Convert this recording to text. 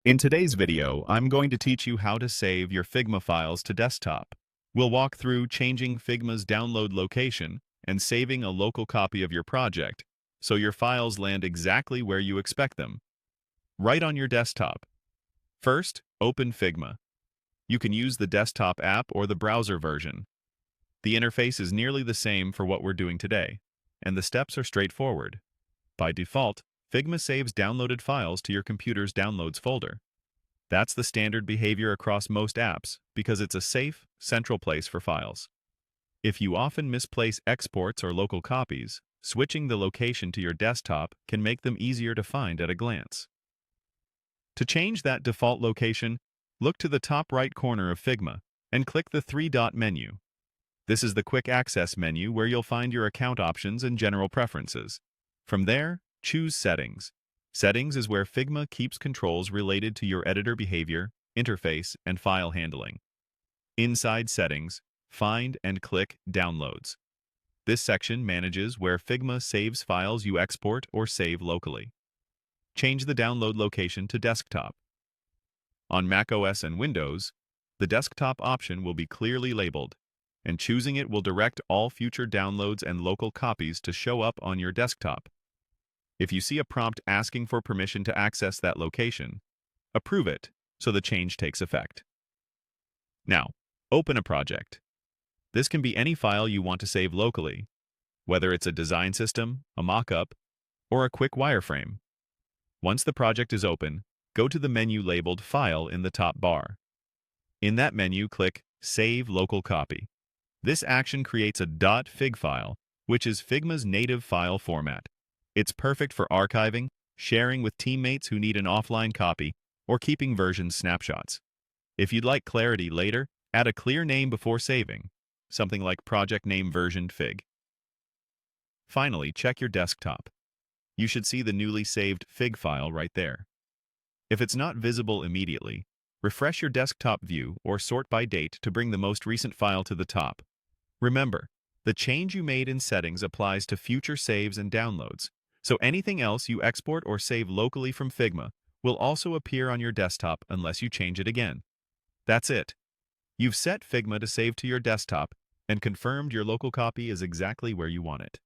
In today's video, I'm going to teach you how to save your Figma files to desktop. We'll walk through changing Figma's download location and saving a local copy of your project, so your files land exactly where you expect them, right on your desktop. First, open Figma. You can use the desktop app or the browser version. The interface is nearly the same for what we're doing today, and the steps are straightforward. By default, Figma saves downloaded files to your computer's Downloads folder. That's the standard behavior across most apps because it's a safe, central place for files. If you often misplace exports or local copies, switching the location to your desktop can make them easier to find at a glance. To change that default location, look to the top right corner of Figma and click the three-dot menu. This is the quick access menu where you'll find your account options and general preferences. From there, choose Settings. Settings is where Figma keeps controls related to your editor behavior, interface, and file handling. Inside Settings, find and click Downloads. This section manages where Figma saves files you export or save locally. Change the download location to Desktop. On macOS and Windows, the desktop option will be clearly labeled, and choosing it will direct all future downloads and local copies to show up on your desktop. If you see a prompt asking for permission to access that location, approve it so the change takes effect. Now, open a project. This can be any file you want to save locally, whether it's a design system, a mock-up, or a quick wireframe. Once the project is open, go to the menu labeled File in the top bar. In that menu, click Save Local Copy. This action creates a .fig file, which is Figma's native file format. It's perfect for archiving, sharing with teammates who need an offline copy, or keeping version snapshots. If you'd like clarity later, add a clear name before saving, something like project name versioned fig. Finally, check your desktop. You should see the newly saved fig file right there. If it's not visible immediately, refresh your desktop view or sort by date to bring the most recent file to the top. Remember, the change you made in settings applies to future saves and downloads, so anything else you export or save locally from Figma will also appear on your desktop unless you change it again. That's it. You've set Figma to save to your desktop and confirmed your local copy is exactly where you want it.